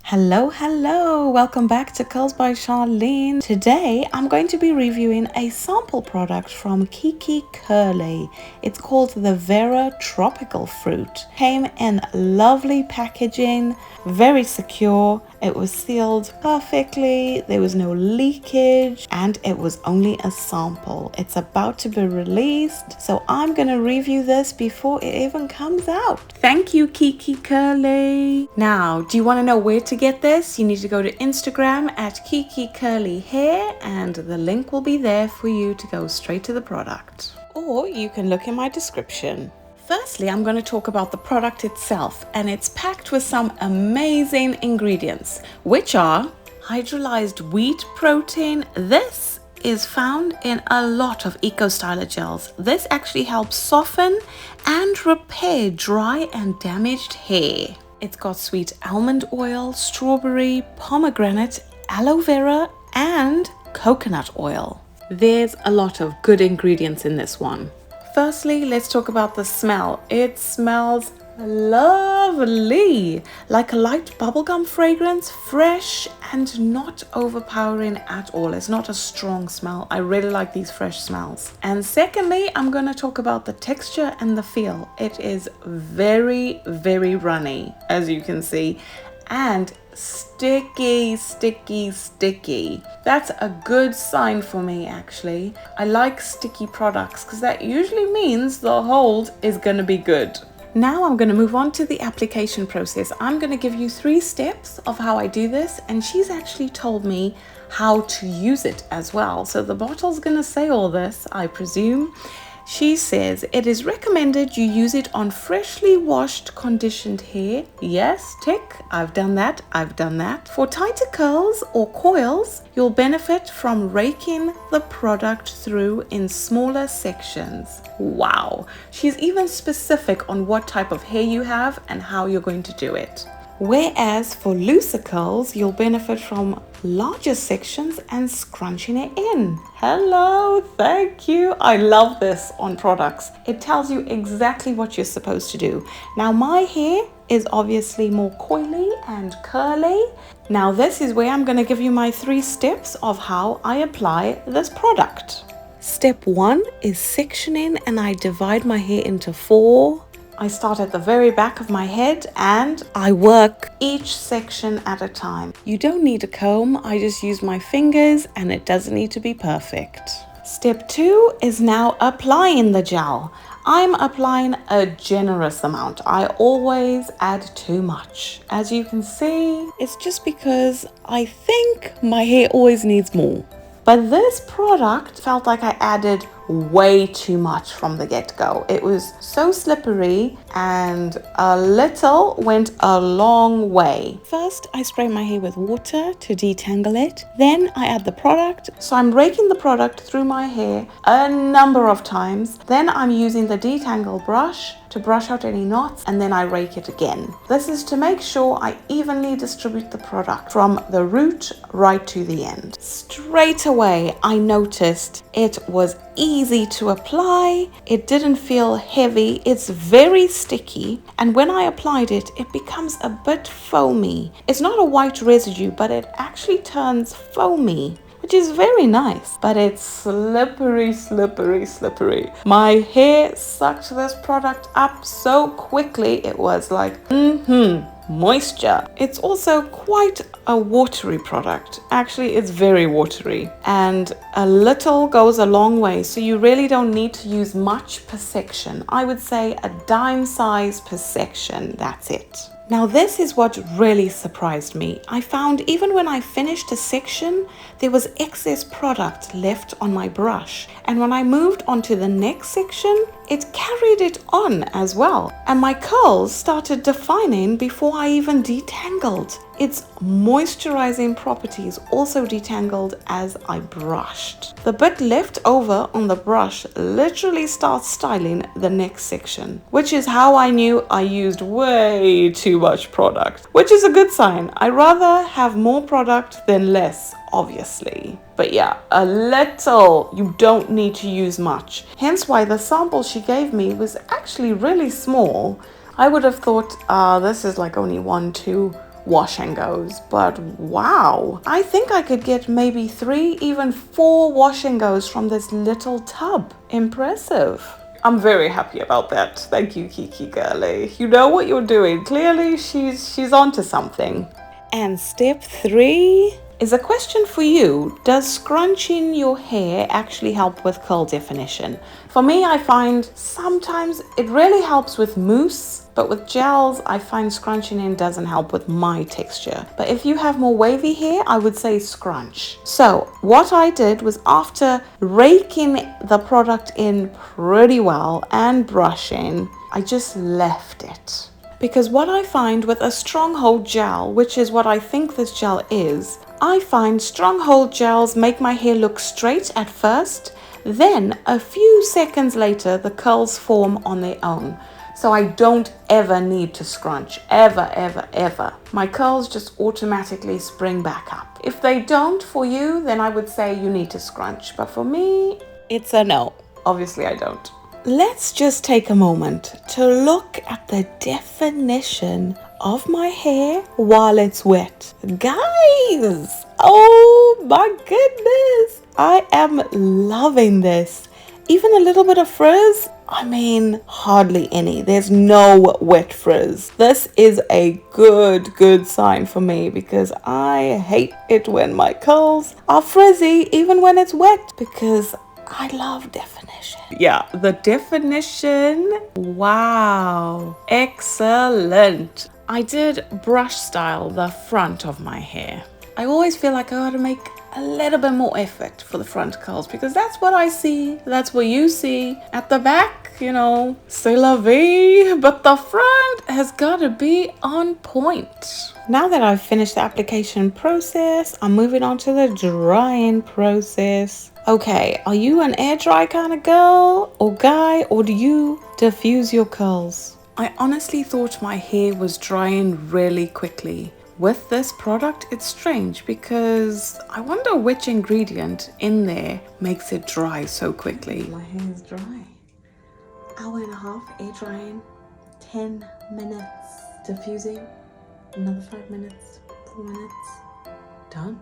Hello, welcome back to Curls by Sharlene. Today I'm going to be reviewing a sample product from Keke Kurly. It's called the Vera Tropical Fruit. Came in lovely packaging, very secure. It was sealed perfectly, there was no leakage, and it was only a sample. It's about to be released, so I'm going to review this before it even comes out. Thank you, Keke Kurly. Now, do you want to know where to get this? You need to go to Instagram at Keke Kurly Hair, and the link will be there for you to go straight to the product. Or you can look in my description. Firstly, I'm going to talk about the product itself, and it's packed with some amazing ingredients, which are hydrolyzed wheat protein. This is found in a lot of Eco Styler gels. This actually helps soften and repair dry and damaged hair. It's got sweet almond oil, strawberry, pomegranate, aloe vera, and coconut oil. There's a lot of good ingredients in this one. Firstly, let's talk about the smell. It smells lovely, like a light bubblegum fragrance, fresh and not overpowering at all. It's not a strong smell. I really like these fresh smells. And secondly, I'm going to talk about the texture and the feel. It is very runny, as you can see, and sticky. That's a good sign for me, actually. I like sticky products because that usually means the hold is going to be good. Now I'm going to move on to the application process. I'm going to give you 3 steps of how I do this, and she's actually told me how to use it as well. So the bottle's going to say all this, I presume. She says it is recommended you use it on freshly washed, conditioned hair. Yes, tick. I've done that. For tighter curls or coils, you'll benefit from raking the product through in smaller sections. Wow. She's even specific on what type of hair you have and how you're going to do it. Whereas for looser curls, you'll benefit from larger sections and scrunching it in. Hello, thank you. I love this on products. It tells you exactly what you're supposed to do. Now, my hair is obviously more coily and curly. Now, this is where I'm going to give you my 3 steps of how I apply this product. Step 1 is sectioning, and I divide my hair into 4. I start at the very back of my head and I work each section at a time. You don't need a comb, I just use my fingers, and it doesn't need to be perfect. Step 2 is now applying the gel. I'm applying a generous amount. I always add too much. As you can see, it's just because I think my hair always needs more. But this product felt like I added way too much from the get-go. It was so slippery, and a little went a long way. First, I spray my hair with water to detangle it. Then I add the product. So I'm raking the product through my hair a number of times. Then I'm using the detangle brush to brush out any knots, and then I rake it again. This is to make sure I evenly distribute the product from the root right to the end. Straight away, I noticed it was easy to apply. It didn't feel heavy. It's very sticky, and when I applied it, it becomes a bit foamy. It's not a white residue, but it actually turns foamy, which is very nice, but it's slippery. My hair sucked this product up so quickly, it was like, moisture. It's also quite a watery product. Actually, it's very watery, and a little goes a long way, so you really don't need to use much per section. I would say a dime size per section, that's it. Now, this is what really surprised me. I found even when I finished a section, there was excess product left on my brush. And when I moved on to the next section, it carried it on as well. And my curls started defining before I even detangled. Its moisturizing properties also detangled as I brushed. The bit left over on the brush literally starts styling the next section, which is how I knew I used way too much product, which is a good sign. I rather have more product than less, obviously. But yeah, a little. You don't need to use much. Hence why the sample she gave me was actually really small. I would have thought, this is like only 1, 2 wash and goes, but wow, I think I could get maybe 3, even 4 wash and goes from this little tub. Impressive. I'm very happy about that. Thank you, Keke Kurly. You know what you're doing. Clearly, she's onto something. And step 3 is a question for you. Does scrunching your hair actually help with curl definition? For me, I find sometimes it really helps with mousse, but with gels, I find scrunching in doesn't help with my texture. But if you have more wavy hair, I would say scrunch. So what I did was, after raking the product in pretty well and brushing, I just left it. Because what I find with a stronghold gel, which is what I think this gel is, I find stronghold gels make my hair look straight at first, then a few seconds later the curls form on their own. So I don't ever need to scrunch, ever, ever, ever. My curls just automatically spring back up. If they don't for you, then I would say you need to scrunch. But for me, it's a no. Obviously I don't. Let's just take a moment to look at the definition of my hair while it's wet. Guys, oh my goodness, I am loving this. Even a little bit of frizz, I mean hardly any. There's no wet frizz. This is a good sign for me, because I hate it when my curls are frizzy even when it's wet, because I love definition. Yeah, the definition, wow, excellent. I did brush style the front of my hair. I always feel like I gotta make a little bit more effort for the front curls, because that's what I see, that's what you see. At the back, you know, c'est la vie, but the front has gotta be on point. Now that I've finished the application process, I'm moving on to the drying process. Okay, are you an air dry kind of girl or guy, or do you diffuse your curls? I honestly thought my hair was drying really quickly. With this product, it's strange, because I wonder which ingredient in there makes it dry so quickly. My hair is dry. Hour and a half air drying, 10 minutes diffusing, another 5 minutes, 4 minutes, done.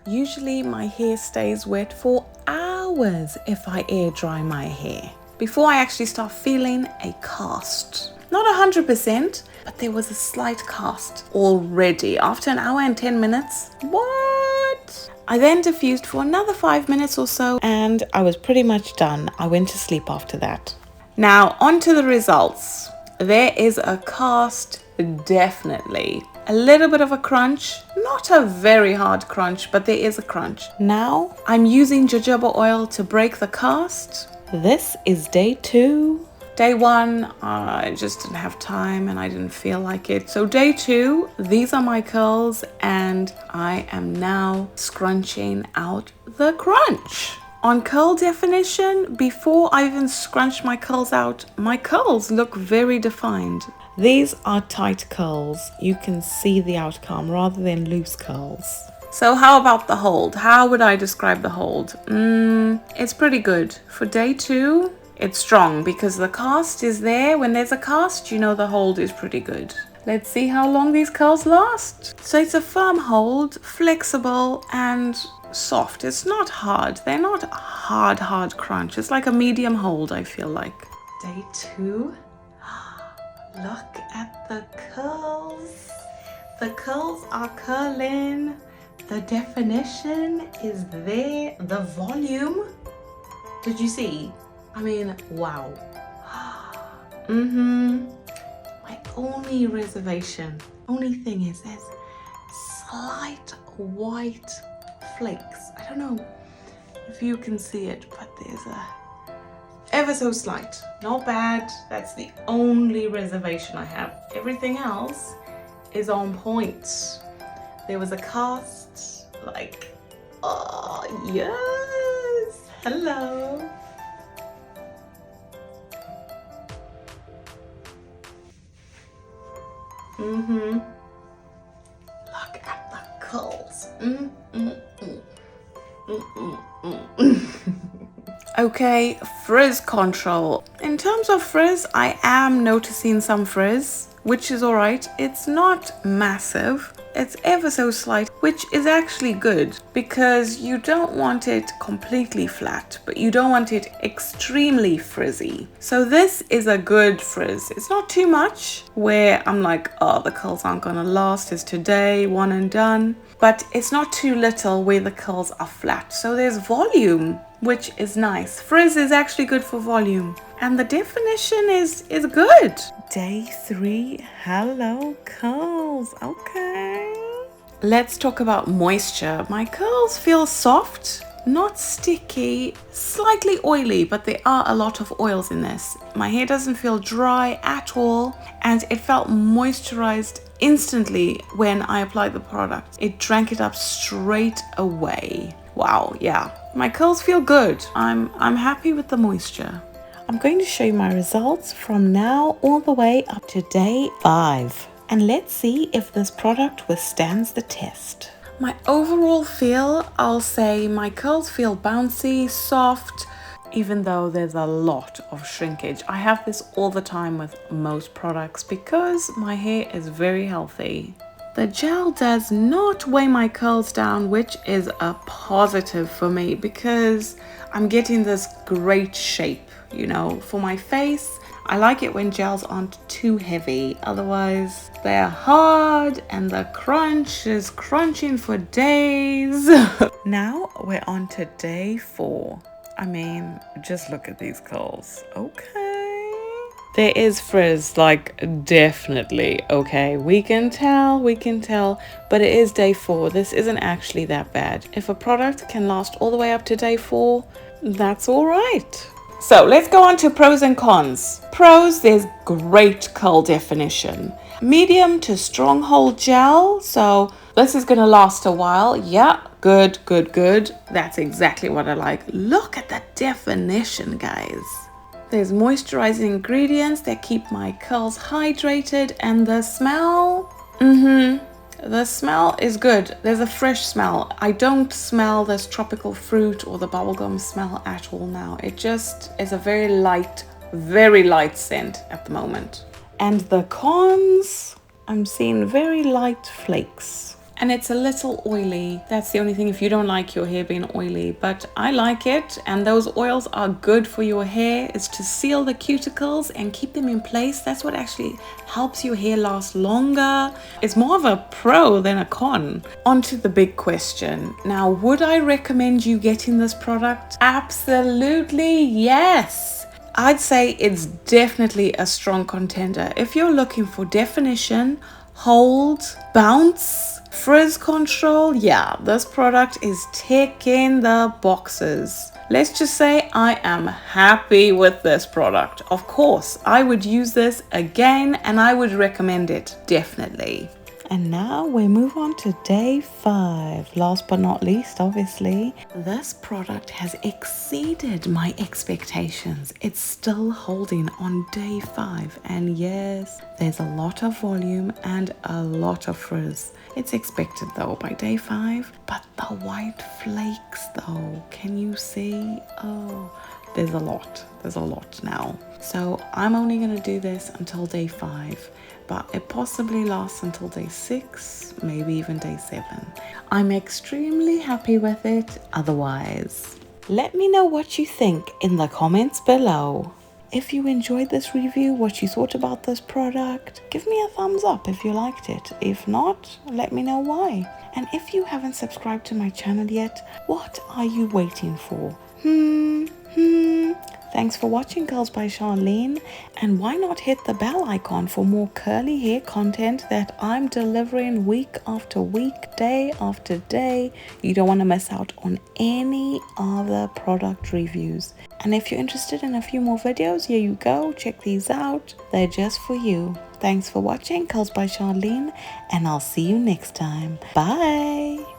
Usually my hair stays wet for hours if I air dry my hair, before I actually start feeling a cast. Not 100%, but there was a slight cast already after an hour and 10 minutes. What? I then diffused for another 5 minutes or so, and I was pretty much done. I went to sleep after that. Now on to the results. There is a cast, definitely. A little bit of a crunch, not a very hard crunch, but there is a crunch. Now I'm using jojoba oil to break the cast. This is day 2. Day 1, I just didn't have time and I didn't feel like it. So day 2, these are my curls, and I am now scrunching out the crunch. On curl definition, before I even scrunch my curls out, my curls look very defined. These are tight curls. You can see the outcome rather than loose curls. So how about the hold? How would I describe the hold? It's pretty good. For day 2, it's strong, because the cast is there. When there's a cast, you know the hold is pretty good. Let's see how long these curls last. So it's a firm hold, flexible and soft. It's not hard. They're not hard crunch. It's like a medium hold, I feel like. Day 2. Look at the curls. The curls are curling. The definition is there. The volume. Did you see? I mean, wow. My only reservation, only thing is there's slight white flakes. I don't know if you can see it, but there's a ever so slight. Not bad. That's the only reservation I have. Everything else is on point. There was a cast, like, oh yes, hello. Look at the curls. Okay, frizz control. In terms of frizz, I am noticing some frizz, which is alright. It's not massive, It's ever so slight, which is actually good because you don't want it completely flat, but you don't want it extremely frizzy. So this is a good frizz. It's not too much where I'm like, oh, the curls aren't gonna last, it's today, one and done. But it's not too little where the curls are flat. So there's volume, which is nice. Frizz is actually good for volume. And the definition is good. Day 3, hello curls, okay. Let's talk about moisture. My curls feel soft, not sticky, slightly oily, but there are a lot of oils in this. My hair doesn't feel dry at all, and it felt moisturized instantly when I applied the product. It drank it up straight away. Wow, yeah. My curls feel good. I'm happy with the moisture. I'm going to show you my results from now all the way up to day 5. And let's see if this product withstands the test. My overall feel, I'll say my curls feel bouncy, soft, even though there's a lot of shrinkage. I have this all the time with most products because my hair is very healthy. The gel does not weigh my curls down, which is a positive for me because I'm getting this great shape, you know. For my face, I like it when gels aren't too heavy, otherwise they're hard and the crunch is crunching for days. Now we're on to day 4. I mean, just look at these curls. Okay. There is frizz, like definitely, okay. We can tell, but it is day 4. This isn't actually that bad. If a product can last all the way up to day 4, that's all right. So let's go on to pros and cons. Pros, there's great curl definition. Medium to strong hold gel, so this is gonna last a while. Yeah, good. That's exactly what I like. Look at the definition, guys. There's moisturizing ingredients that keep my curls hydrated, and the smell, the smell is good. There's a fresh smell. I don't smell this tropical fruit or the bubblegum smell at all now. It just is a very light scent at the moment. And the cons, I'm seeing very light flakes. And it's a little oily. That's the only thing if you don't like your hair being oily, but I like it. And those oils are good for your hair. It's to seal the cuticles and keep them in place. That's what actually helps your hair last longer. It's more of a pro than a con. On to the big question. Now, would I recommend you getting this product? Absolutely yes. I'd say it's definitely a strong contender. If you're looking for definition, hold, bounce, frizz control, yeah, this product is ticking the boxes. Let's just say I am happy with this product. Of course, I would use this again and I would recommend it, definitely. And now we move on to day 5. Last but not least, obviously, this product has exceeded my expectations. It's still holding on day 5. And yes, there's a lot of volume and a lot of frizz. It's expected though by day 5, but the white flakes though, can you see? Oh, there's a lot now. So I'm only gonna do this until day 5. But it possibly lasts until day 6, maybe even day 7. I'm extremely happy with it otherwise. Let me know what you think in the comments below. If you enjoyed this review, what you thought about this product, give me a thumbs up if you liked it. If not, let me know why. And if you haven't subscribed to my channel yet, what are you waiting for? Thanks for watching Girls by Sharlene, and why not hit the bell icon for more curly hair content that I'm delivering week after week, day after day. You don't want to miss out on any other product reviews. And if you're interested in a few more videos, here you go, check these out. They're just for you. Thanks for watching Girls by Sharlene, and I'll see you next time. Bye!